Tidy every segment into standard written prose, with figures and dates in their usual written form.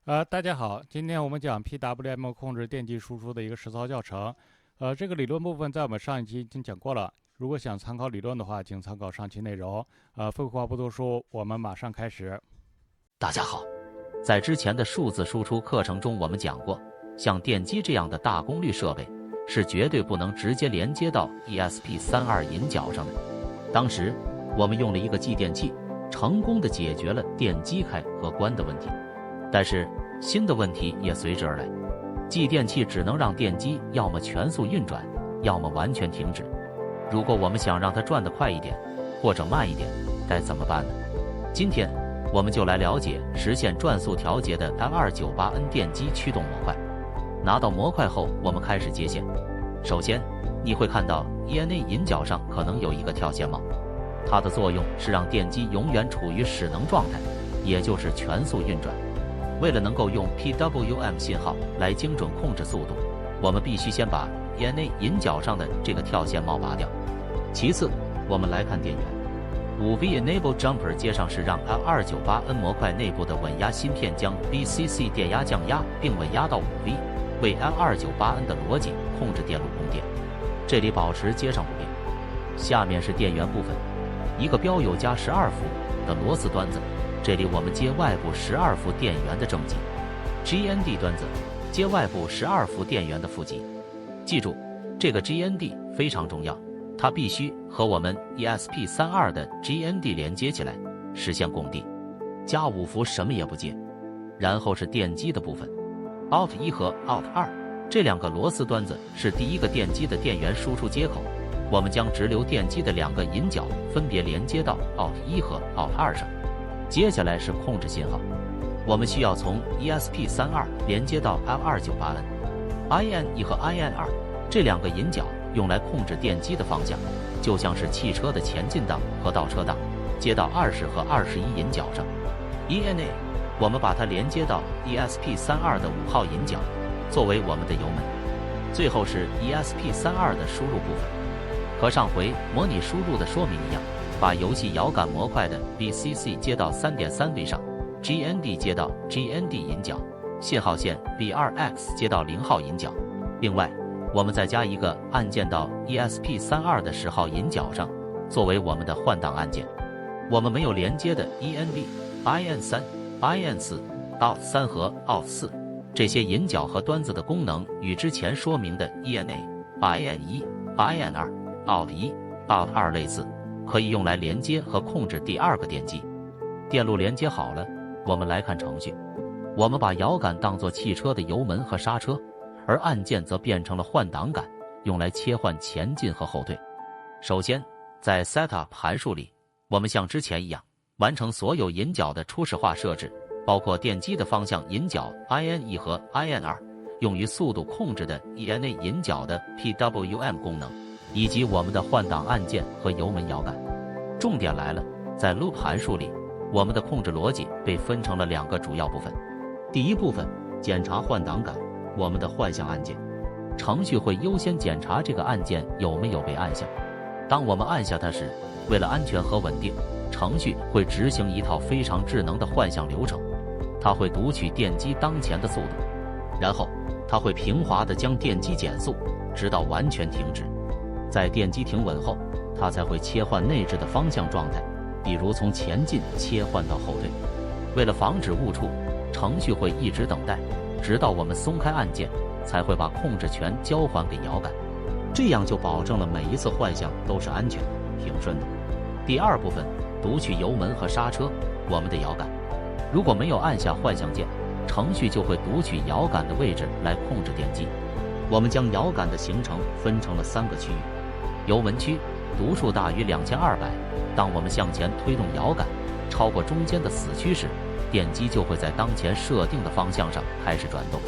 大家好，今天我们讲 PWM 控制电机输出的一个实操教程。这个理论部分在我们上一期已经讲过了，如果想参考理论的话，请参考上期内容。废话不多说，我们马上开始。大家好，在之前的数字输出课程中，我们讲过，像电机这样的大功率设备是绝对不能直接连接到 ESP32 引脚上的。当时我们用了一个继电器，成功的解决了电机开和关的问题。但是新的问题也随之而来，继电器只能让电机要么全速运转，要么完全停止。如果我们想让它转得快一点，或者慢一点，该怎么办呢？今天我们就来了解实现转速调节的 L298N 电机驱动模块。拿到模块后，我们开始接线。首先，你会看到 ENA 引脚上可能有一个跳线帽，它的作用是让电机永远处于使能状态，也就是全速运转。为了能够用 PWM 信号来精准控制速度，我们必须先把 ENA 引脚上的这个跳线帽拔掉。其次，我们来看电源。5V Enable Jumper 接上是让 L298N 模块内部的稳压芯片将 VCC 电压降压并稳压到 5V， 为 L298N 的逻辑控制电路供电。这里保持接上不变。下面是电源部分，一个标有加12伏的螺丝端子。这里我们接外部12伏电源的正极 ，GND 端子接外部12伏电源的负极。记住，这个 GND 非常重要，它必须和我们 ESP32 的 GND 连接起来，实现共地。加5伏什么也不接。然后是电机的部分 ，Out1 和 Out2 这两个螺丝端子是第一个电机的电源输出接口，我们将直流电机的两个引脚分别连接到 Out1 和 Out2 上。接下来是控制信号，我们需要从 ESP32 连接到 L298N、IN1 和 IN2 这两个引脚用来控制电机的方向，就像是汽车的前进档和倒车档，接到20和21引脚上。ENA 我们把它连接到 ESP32 的5号引脚，作为我们的油门。最后是 ESP32 的输入部分，和上回模拟输入的说明一样，把游戏摇杆模块的 VCC 接到 3.3V 上， GND 接到 GND 引脚，信号线 V2X 接到0号引脚。另外我们再加一个按键到 ESP32 的10号引脚上，作为我们的换挡按键。我们没有连接的 ENB、IN3、IN4、Out3 和 Out4 这些引脚和端子的功能与之前说明的 ENA、IN1、IN2、Out1、Out2 类似，可以用来连接和控制第二个电机。电路连接好了，我们来看程序。我们把摇杆当作汽车的油门和刹车，而按键则变成了换挡杆，用来切换前进和后退。首先，在 Setup 函数里，我们像之前一样完成所有引脚的初始化设置，包括电机的方向引脚 IN1 和 IN2， 用于速度控制的 ENA 引脚的 PWM 功能，以及我们的换挡按键和油门摇杆。重点来了，在 Loop 函数里，我们的控制逻辑被分成了两个主要部分。第一部分，检查换挡杆，我们的换向按键。程序会优先检查这个按键有没有被按下。当我们按下它时，为了安全和稳定，程序会执行一套非常智能的换向流程。它会读取电机当前的速度，然后它会平滑地将电机减速，直到完全停止。在电机停稳后，它才会切换内置的方向状态，比如从前进切换到后退。为了防止误触，程序会一直等待，直到我们松开按键，才会把控制权交还给摇杆。这样就保证了每一次换向都是安全、平顺的。第二部分，读取油门和刹车，我们的摇杆。如果没有按下换向键，程序就会读取摇杆的位置来控制电机。我们将摇杆的行程分成了3个区域。油门区，读数大于2200，当我们向前推动摇杆，超过中间的死区时，电机就会在当前设定的方向上开始转动。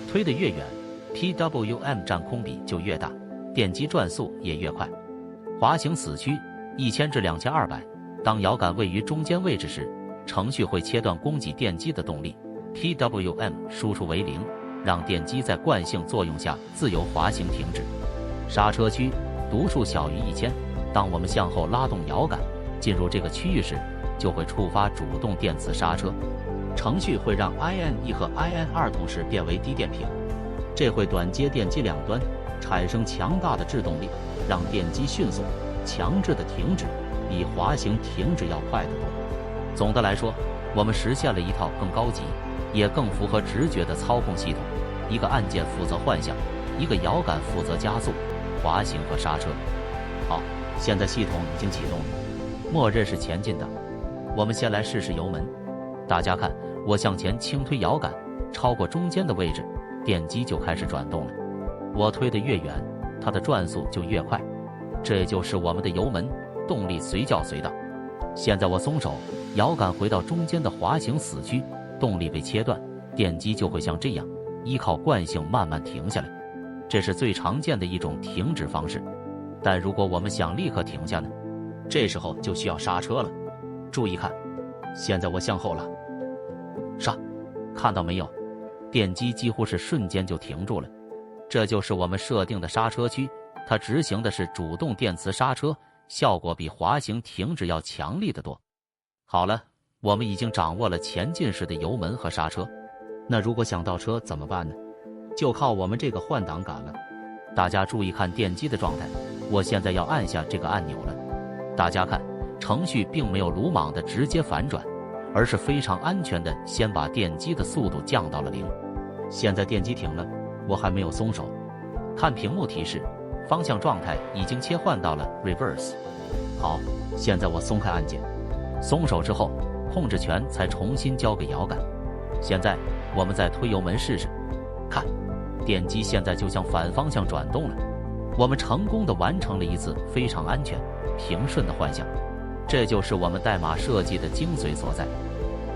推得越远， PWM 占空比就越大，电机转速也越快。滑行死区1000至2200，当摇杆位于中间位置时，程序会切断供给电机的动力， PWM 输出为0，让电机在惯性作用下自由滑行停止。刹车区，读数小于1000，当我们向后拉动摇杆进入这个区域时，就会触发主动电磁刹车。程序会让 IN1 和 IN2 同时变为低电平，这会短接电机两端，产生强大的制动力，让电机迅速、强制的停止，比滑行停止要快得多。总的来说，我们实现了一套更高级，也更符合直觉的操控系统。一个按键负责换向，一个摇杆负责加速、滑行和刹车。好，现在系统已经启动了，默认是前进的。我们先来试试油门。大家看，我向前轻推摇杆，超过中间的位置，电机就开始转动了。我推得越远，它的转速就越快。这就是我们的油门，动力随叫随到。现在我松手，摇杆回到中间的滑行死区，动力被切断，电机就会像这样依靠惯性慢慢停下来。这是最常见的一种停止方式。但如果我们想立刻停下呢？这时候就需要刹车了。注意看，现在我向后拉，刹，看到没有？电机几乎是瞬间就停住了。这就是我们设定的刹车区，它执行的是主动电磁刹车，效果比滑行停止要强力得多。好了，我们已经掌握了前进时的油门和刹车。那如果想倒车怎么办呢？就靠我们这个换挡杆了。大家注意看电机的状态，我现在要按下这个按钮了。大家看，程序并没有鲁莽的直接反转，而是非常安全的先把电机的速度降到了0。现在电机停了，我还没有松手。看屏幕提示，方向状态已经切换到了 reverse。好，现在我松开按键，松手之后，控制权才重新交给摇杆。现在我们再推油门试试，看，电机现在就向反方向转动了。我们成功地完成了一次非常安全、平顺的换向，这就是我们代码设计的精髓所在。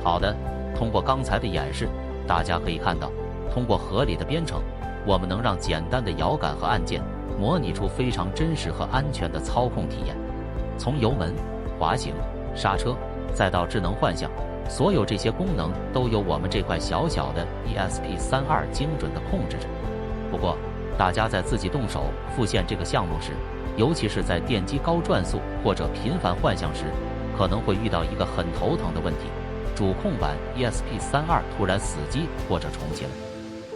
好的，通过刚才的演示，大家可以看到，通过合理的编程，我们能让简单的摇杆和按键模拟出非常真实和安全的操控体验。从油门、滑行、刹车，再到智能换向，所有这些功能都由我们这块小小的 ESP32 精准地控制着。不过，大家在自己动手复现这个项目时，尤其是在电机高转速或者频繁换向时，可能会遇到一个很头疼的问题：主控板 ESP32 突然死机或者重启了。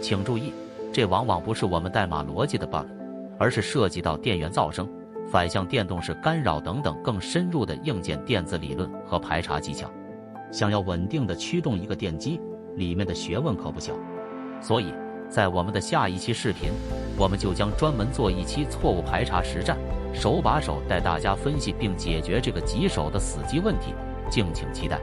请注意，这往往不是我们代码逻辑的 bug， 而是涉及到电源噪声、反向电动式干扰等等更深入的硬件电子理论和排查技巧。想要稳定地驱动一个电机，里面的学问可不小。所以，在我们的下一期视频，我们就将专门做一期错误排查实战，手把手带大家分析并解决这个棘手的死机问题，敬请期待。